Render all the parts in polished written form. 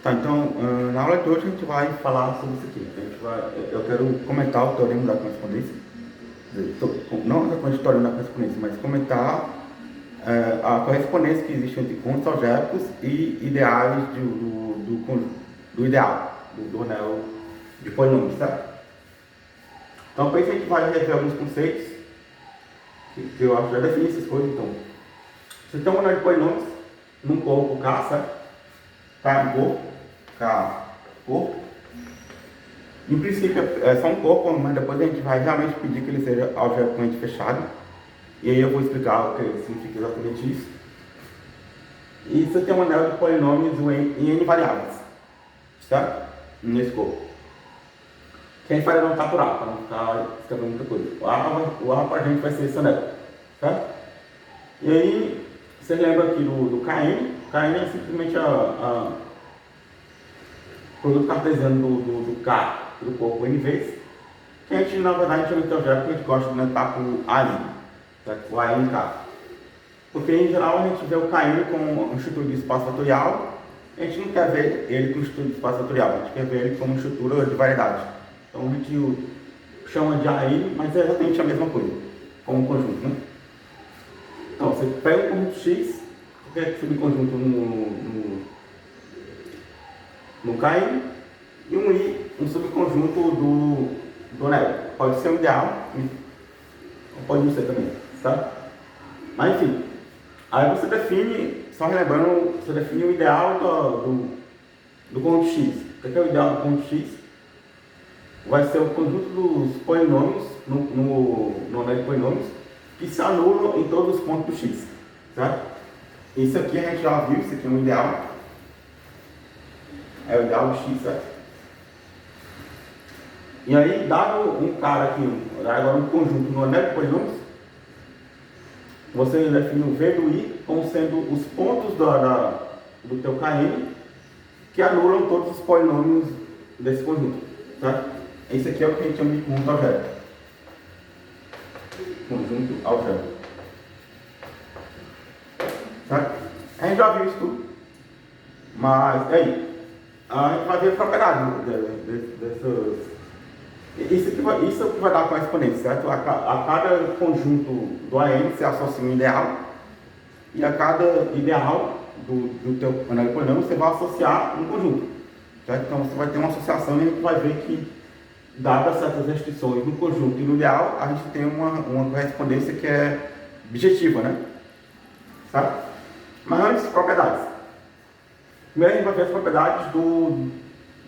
Tá, então, na aula de hoje a gente vai falar sobre isso aqui. Eu quero comentar o teorema da correspondência, não exatamente o teorema da correspondência, mas comentar a correspondência que existe entre conjuntos algébricos e ideais do ideal, do anel de polinômios, tá? Então, para isso a gente vai rever alguns conceitos que eu acho que já defini essas coisas. Então, você tem um anel de polinômios num corpo K, certo? K um corpo, K corpo. Em princípio é só um corpo, mas depois a gente vai realmente pedir que ele seja algebricamente fechado. E aí eu vou explicar o que significa exatamente isso. E você tem um anel de polinômios em N variáveis, certo? Nesse corpo. Que a gente vai levantar por A, para não ficar escrevendo muita coisa. O A para a gente vai ser esse anel, certo? E aí, você lembra aqui do Kn. Kn é simplesmente o produto cartesiano do K do corpo N vezes, que a gente, na verdade, chama de algébrico, que a gente gosta de notar por AN, certo? O ANK. Porque, em geral, a gente vê o Kn como um estrutura de espaço fatorial, a gente não quer ver ele como estrutura de espaço fatorial, a gente quer ver ele como estrutura de variedade. Então, a gente chama de AN, mas é exatamente a mesma coisa, como um conjunto, né? Então, você pega o conjunto X, qualquer subconjunto no Kn, e um I, um subconjunto do anel. Pode ser um ideal, ou pode não ser também, tá? Mas enfim, aí você define, só relembrando, você define o ideal do conjunto X. O que é o ideal do conjunto X? Vai ser o conjunto dos polinômios no anel de polinômios que se anulam em todos os pontos do X, certo? Isso aqui a gente já viu, isso aqui é um ideal. É o ideal do X, certo? E aí, dado um cara aqui, agora um conjunto no anel de polinômios, você define o V do I como sendo os pontos do teu Kn que anulam todos os polinômios desse conjunto, certo? Esse aqui é o que a gente chama de conjunto algébrico. Conjunto algébrico. Certo? A gente já viu isso tudo, mas aí, a gente vai ver a propriedade dessas. Isso que vai dar correspondência, certo? A cada conjunto do AN se associa um ideal, e a cada ideal do teu anel de polinômio você vai associar um conjunto, certo? Então você vai ter uma associação e a gente vai ver que, dadas certas restrições no conjunto e no ideal, a gente tem uma correspondência que é objetiva, né? Certo? Mas antes, propriedades. Primeiro a gente vai ver as propriedades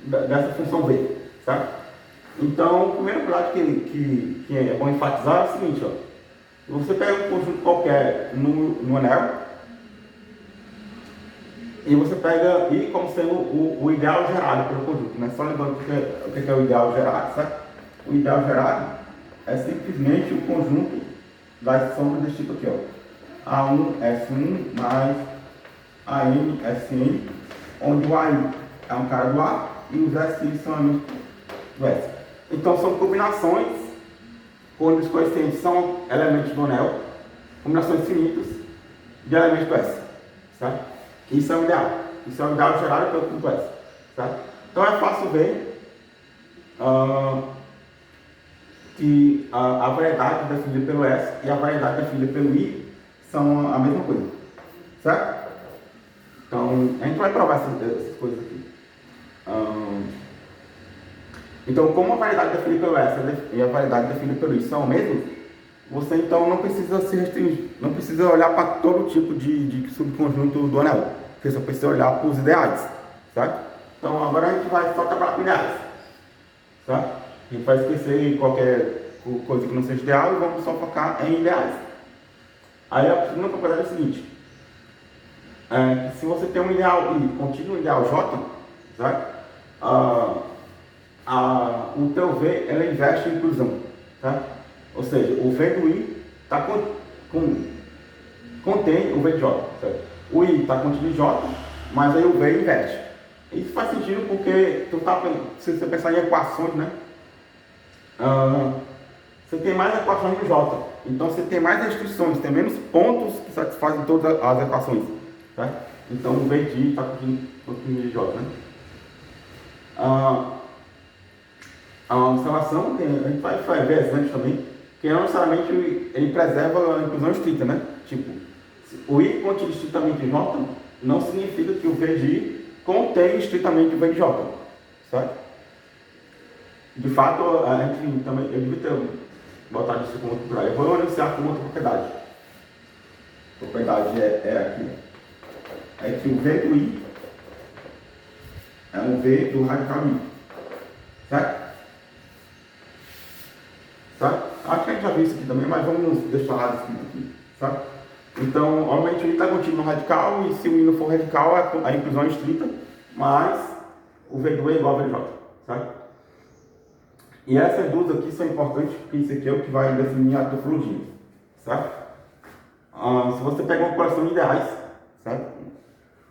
dessa função V, certo? Então, a primeira propriedade que é bom enfatizar é a seguinte, ó. Você pega um conjunto qualquer no anel e você pega I como sendo o ideal gerado pelo conjunto, né? Só lembrando o que é o ideal gerado, certo? O ideal gerado é simplesmente o conjunto das sombras desse tipo aqui, ó. A1, S1 mais AM, SN, onde o AI é um cara do A e os SI são amigos do S. Então são combinações, quando os coeficientes são elementos do anel, combinações finitas de elementos do S, certo? Isso é o ideal. Isso é o ideal gerado pelo ponto S, certo? Então é fácil ver que a variedade definida pelo S e a variedade definida pelo I são a mesma coisa, certo? Então a gente vai provar essas coisas aqui. Então, como a variedade definida pelo S e a variedade definida pelo I são o mesmo, você então não precisa se restringir, não precisa olhar para todo tipo de subconjunto do anel, você só precisa olhar para os ideais, certo? Então, agora a gente vai só trabalhar com ideais, certo? A gente vai esquecer qualquer coisa que não seja ideal e vamos só focar em ideais. Aí a segunda propriedade é a seguinte, que se você tem um ideal I contínuo um ideal J, certo? O teu V ela investe em inclusão, tá? Ou seja, o V do I contém o V de J, certo? O I está contido em J, mas aí o V inverte. Isso faz sentido porque se você pensar em equações, né? Você tem mais equações de J, então você tem mais restrições, tem menos pontos que satisfazem todas as equações, tá? Então o V de I está contido em J, né? A, a observação, a gente vai ver antes também, que não necessariamente ele preserva a inclusão estrita, né? Tipo, o I contém estritamente J não significa que o V de I contém estritamente o V de J, certo? De fato, a gente também, eu devia ter botado isso como outro por aí. Eu vou anunciar como outra propriedade. A propriedade é aqui. É que o V do I é um V do radical I. Certo? Certo? Acho que a gente já viu isso aqui também, mas vamos deixar lá escrito aqui. Certo? Então, obviamente, o I está contido no radical, e se o I não for radical, a inclusão é estrita, mas o V do I é igual ao VJ. Certo? E essas duas aqui são importantes, porque isso aqui é o que vai definir a topologia. Certo? Se você pegar uma coleção de ideais, certo?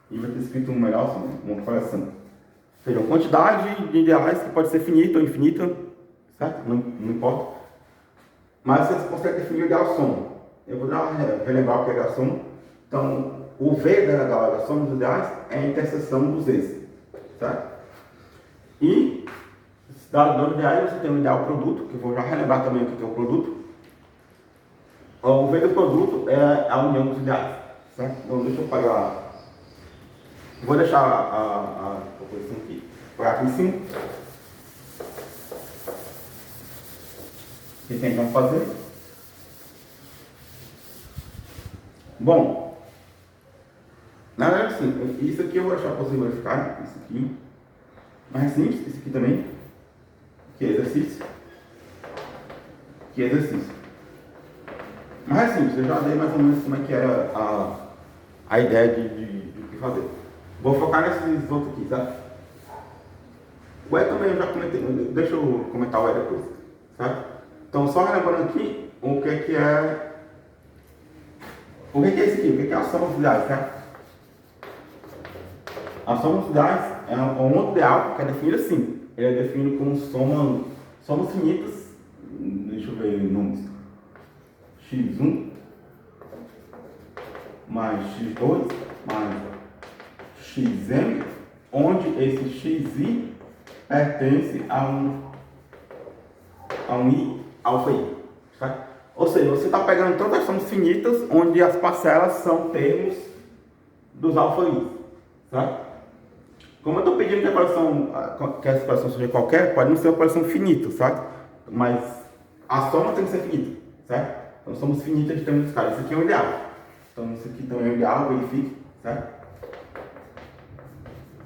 E vai ter escrito um melhor, assim, uma coleção. Ou seja, uma quantidade de ideais que pode ser finita ou infinita, certo? Não importa. Mas você consegue definir o ideal soma. Eu vou dar relembrar o que é ideal soma. Então, o V da soma dos ideais é a interseção dos Z's, certo? E, dado ideais, você tem o ideal produto, que eu vou já relembrar também o que é o produto. O V do produto é a união dos ideais, certo? Então, deixa eu pagar. Vou deixar a proposição aqui. Pagar aqui em cima. O que tem que fazer? Bom, na verdade, sim, isso aqui eu vou deixar para você verificar. Isso aqui. Mais simples, isso aqui também. Que é exercício. Que é exercício. Mais simples, eu já dei mais ou menos como é que era a ideia de o que fazer. Vou focar nesses outros aqui, tá? O E também eu já comentei, deixa eu comentar o E depois, certo? Então, só relembrando aqui o que é esse aqui, o que é a soma dos ideais, certo? A soma dos ideais é um outro ideal que é definido assim. Ele é definido como somas finitas, deixa eu ver números, x1 mais x2 mais xm, onde esse xi pertence a um i alfa i. Certo? Ou seja, você está pegando todas as somas finitas onde as parcelas são termos dos alfa i. Certo? Como eu estou pedindo que essa expressão seja qualquer, pode não ser uma expressão finita, certo? Mas a soma tem que ser finita, certo? Então somos finitas de termos dos caras. Isso aqui é o ideal. Então isso aqui também é o ideal, verifique, certo?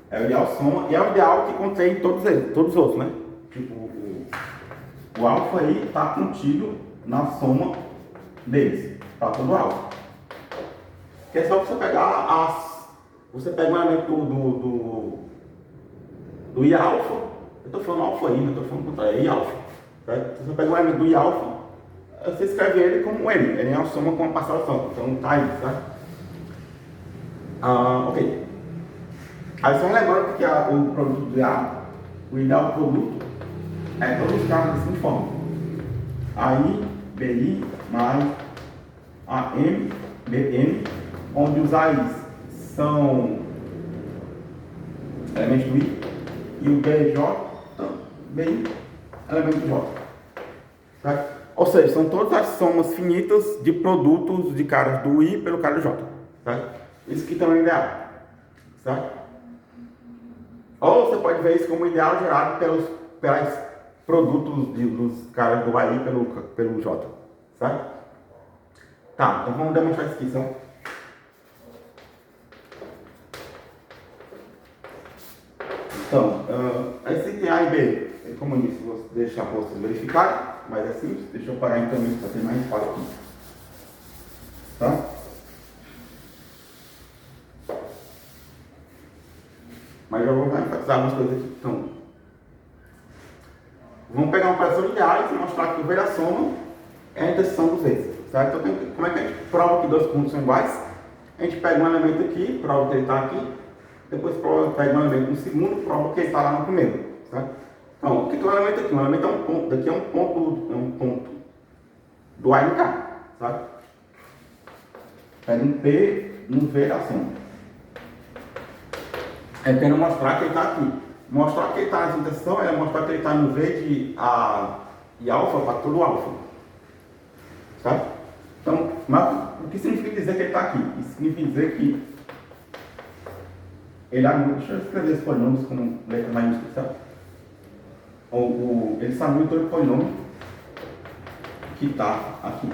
É o ideal soma e é o ideal que contém todos eles, todos os outros, né? Tipo, o alfa aí está contido na soma deles, para todo alfa. Que é só você pegar você pega um elemento do I alfa, eu estou falando alfa I, não estou falando contrário, é I alfa. Certo? Você pega um elemento do I alfa, você escreve ele como ele é uma soma com uma parcela só, então tá aí, certo? Ok. Aí só lembrando que o produto de A, o ideal produto, é todos os casos da seguinte forma: AI, BI mais AM, BM, onde os AIs são elementos do I e o BJ, BI, elemento do J. Certo? Ou seja, são todas as somas finitas de produtos de caras do I pelo cara do J. Certo? Isso aqui também é ideal. Certo? Ou você pode ver isso como ideal gerado pelos produtos dos caras do AI pelo J. Certo? Tá, então vamos demonstrar isso aqui, certo? Então, esse item A e B, como eu disse, vou deixar para vocês verificarem, mas é simples. Deixa eu parar então para ter mais espaço aqui. Tá? Mas já vou enfatizar algumas coisas aqui. Então, vamos pegar uma operação de ideais e mostrar que o V da soma é a interseção dos eixos. Certo? Então, como é que a gente prova que dois pontos são iguais? A gente pega um elemento aqui, prova que ele está aqui, depois pega um elemento no segundo, prova que ele está lá no primeiro. Certo? Então, o que é um elemento aqui? Um elemento é um ponto, daqui é um ponto do A e no K. Certo? Pega um P no V da soma. Eu quero mostrar que ele está aqui. Mostrar que ele está nessa interseção é mostrar que ele está no V de A e alfa para todo alfa. Certo? Então, mas o que significa dizer que ele está aqui? Isso significa dizer que ele anula. Deixa eu escrever esse polinômio com letra maiúscula, certo? Ele anula todo o polinômio que está aqui.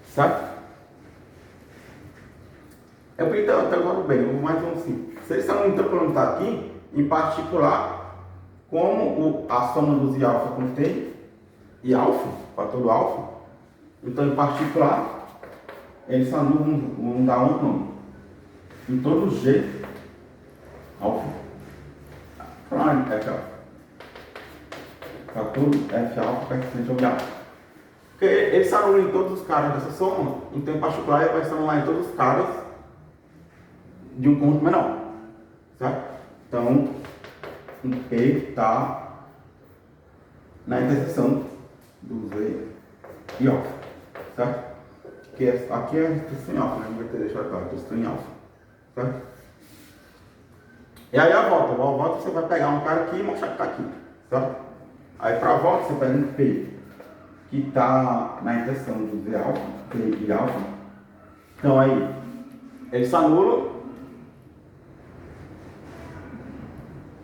Certo? Eu podia ter agora bem, eu vou mais um assim. Se ele anula todo o polinômio que está aqui, em particular, como a soma dos I alfa contém I alfa, para todo alfa, então em particular, eles anulam, vão dar um nome. Em todo G alfa, prime F alfa, para todo F alfa pertencente ao I alfa. Porque ele se anula em todos os caras dessa soma, então em particular ele vai se anular em todos os caras de um conjunto menor. Certo? Então, um P está na interseção do Z e alfa, certo? Que aqui é a interseção em alfa, né? Não vai ter deixado claro, interseção em alfa, certo? E aí a volta você vai pegar um cara aqui e mostrar que está aqui, certo? Aí para a volta você pega um P que está na interseção do Z alfa, P e alfa. Então aí, ele se anula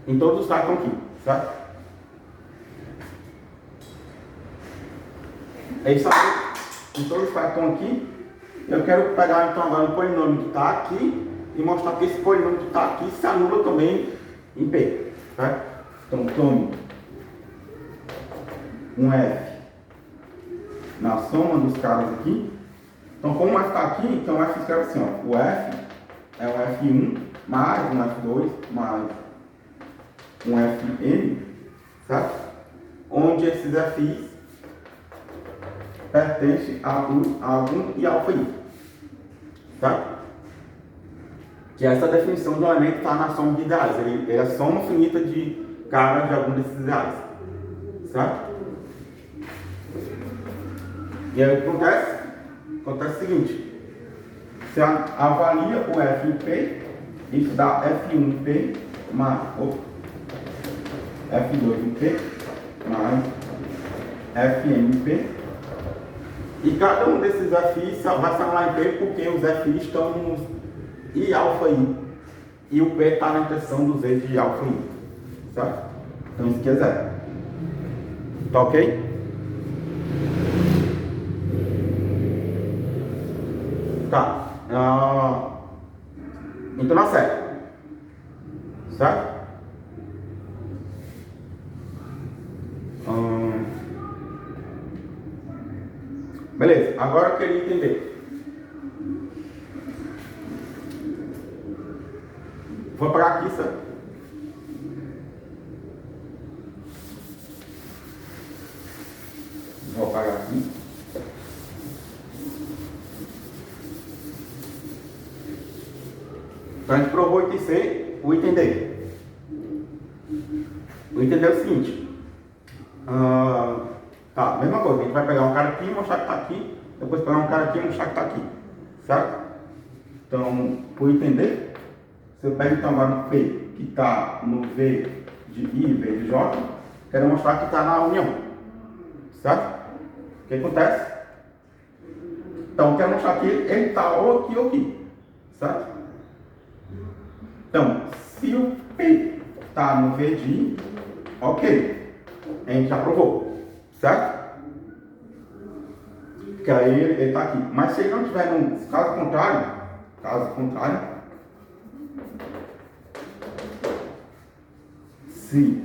em todos os caras que estão aqui, certo? Eles são em todos os caras que estão aqui. Eu quero pegar então agora o polinômio que está aqui e mostrar que esse polinômio que está aqui se anula também em P, certo? Então tome um F na soma dos caras aqui. Então como o F está aqui, então o F escreve assim, ó, o F é um F1 mais um F2 mais um Fn, certo? Onde esses Fis pertencem a algum e alfa i, certo? Que essa definição do elemento está na soma de ideais, ele é a soma finita de caras de algum desses ideais, certo? E aí o que acontece? Acontece o seguinte, você avalia o F em P, isso dá F1 em P mais F2 em P mais Fn em P, e cada um desses Fis vai se anular em P porque os Fis estão nos I alfa I e o P está na interseção do Z de alfa I, certo? Então isso aqui é zero. Tá ok? Tá. Então na série, certo? Beleza, agora eu queria entender. Vou apagar aqui, certo? Vou apagar aqui. Então a gente provou o item C, o item D. O item D é o seguinte. Tá, mesma coisa, a gente vai pegar um cara aqui e mostrar que está aqui, depois pegar um cara aqui e mostrar que está aqui, certo? Então, por entender, você pega então agora um P que está no V de I e V de J, quero mostrar que está na união, certo? O que acontece? Então, eu quero mostrar que ele está ou aqui, certo? Então, se o P está no V de I, ok, a gente já provou. Certo? Que aí ele está aqui. Mas se ele não tiver no caso contrário, se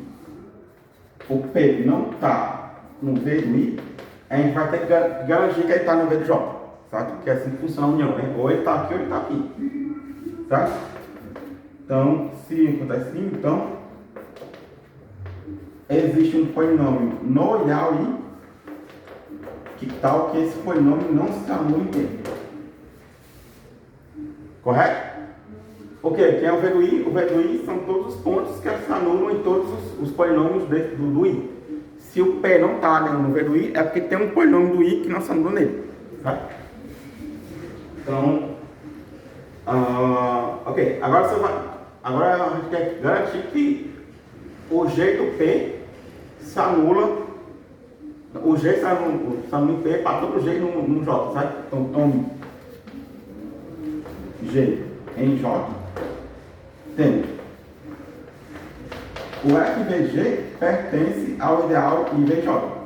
o P não está no V do I, a gente vai ter que garantir que ele está no V do J, certo? Porque é assim que funciona a união, né? Ou ele está aqui ou ele está aqui, certo? Então, se acontece assim, então existe um polinômio no ideal I, que tal que esse polinômio não se anula em P. Correto? Ok, quem é o V do I? O V do I são todos os pontos que se anulam em todos os polinômios do I. Se o P não está no V do I, é porque tem um polinômio do I que não se anula nele. Certo? Então, ok, agora você vai... Agora a gente quer garantir que o G do P se anula, o G se anula em P para todo o G no J, certo? Então tome G em J, temos o FVG pertence ao ideal IVJ.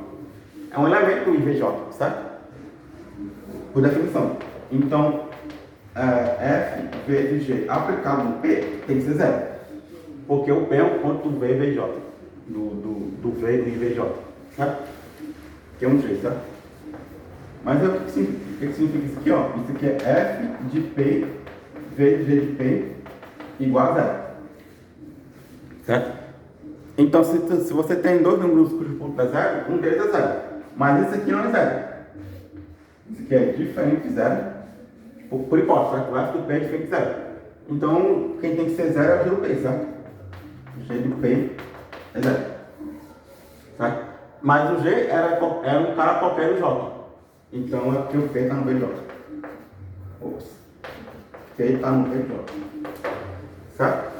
É um elemento do IVJ, certo? Por definição. Então, F vezes G aplicado no P tem que ser zero. Porque o P é um ponto do VVJ. Do V do IVJ. Certo? Que é um G, certo? Mas o que significa isso aqui? Ó? Isso aqui é F de P vezes G de P igual a zero. Certo? Então, se você tem dois números cujo ponto é zero, um deles é zero. Mas esse aqui não é zero. Isso aqui é diferente de zero. Por hipótese, certo? O F do P é diferente de zero. Então, quem tem que ser zero é o G do P, certo? O G do P é zero. Certo? Mas o G era um cara qualquer do J. Então, é porque o P está no VJ. Ops. P está no VJ. Certo?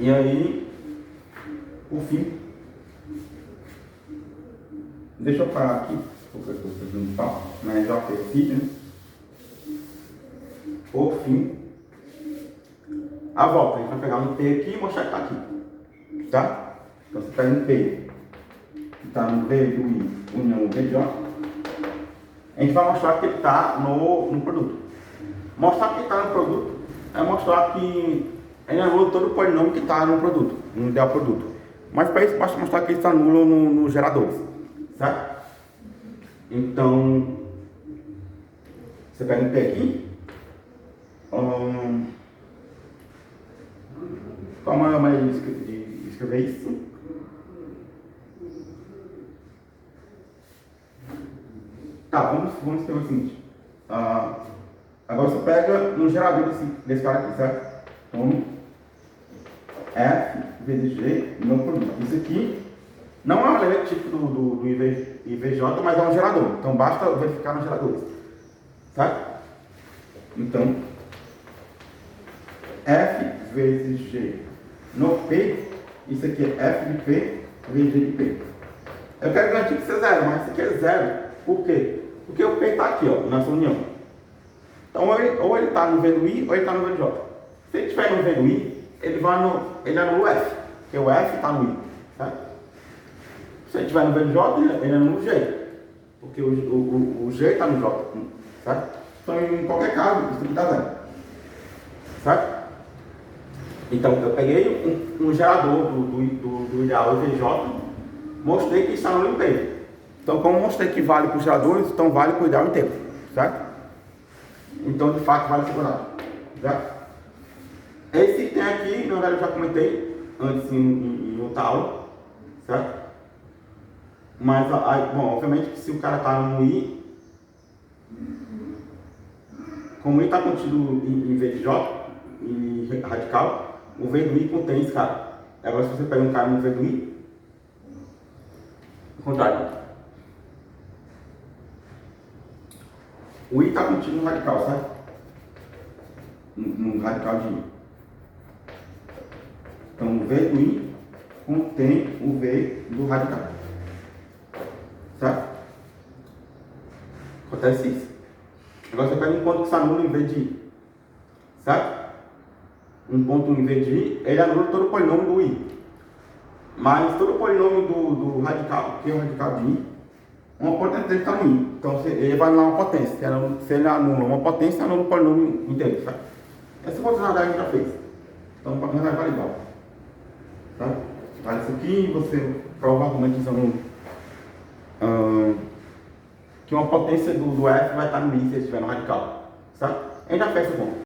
E aí, o fim. Deixa eu parar aqui, porque eu estou fazendo papo, mas já fiz, né? O fim. A volta, a gente vai pegar um P aqui e mostrar que está aqui. Tá? Então você pega um P que está no V do I união VJ. A gente vai mostrar que ele está no produto. Mostrar que ele está no produto é mostrar que ele anula todo o polinômio que está no produto, no ideal produto. Mas para isso basta mostrar que ele está nulo nos geradores, certo? Então, você pega um P aqui. Qual a maneira de escrever isso? Tá, vamos escrever o seguinte. Agora você pega um gerador desse cara aqui, certo? Então, F vezes G no produto. Isso aqui não é um elemento típico do IVJ, mas é um gerador. Então basta verificar nos geradores. Certo? Então, F vezes G no P, isso aqui é F de P vezes G de P. Eu quero garantir que isso é zero, mas isso aqui é zero. Por quê? Porque o P está aqui, ó, nessa união. Então, ou ele está no V do I, ou ele está no V do J. Se ele estiver no V do I, ele anula o F, porque o F está no I. Certo? Se ele estiver no V do J, ele anula o G, porque o G está no J. Certo? Então, em qualquer caso, isso aqui está zero. Certo? Então, eu peguei um gerador do ideal IVJ, mostrei que está no P. Então, como eu mostrei que vale para os geradores, então vale para o ideal inteiro. Certo? Então, de fato, vale separado. Certo? Esse item aqui, na verdade, eu já comentei antes em outra aula. Certo? Mas, bom, obviamente que se o cara está no I, como I está contido em V de J, em radical, o V do I contém esse cara. Agora, se você pega um cara no V do I, ao contrário. O I está contido no radical, certo? No radical de I. Então, o V do I contém o V do radical. Certo? Acontece isso. Agora você pega um ponto que se anula em V de I. Certo? Um ponto em V de I, ele anula todo o polinômio do I. Mas todo o polinômio do radical, que é o radical de I, uma potência dele está no I. Então ele vai anular uma potência. Se ele anula uma potência, anula o polinômio inteiro. Certo? Essa funcionalidade a gente já fez. Então o polinômio vai igual. Tá? Vale isso aqui, você provavelmente usando que uma potência do F vai estar no I se ele estiver no radical. Certo? A gente já fez isso bom.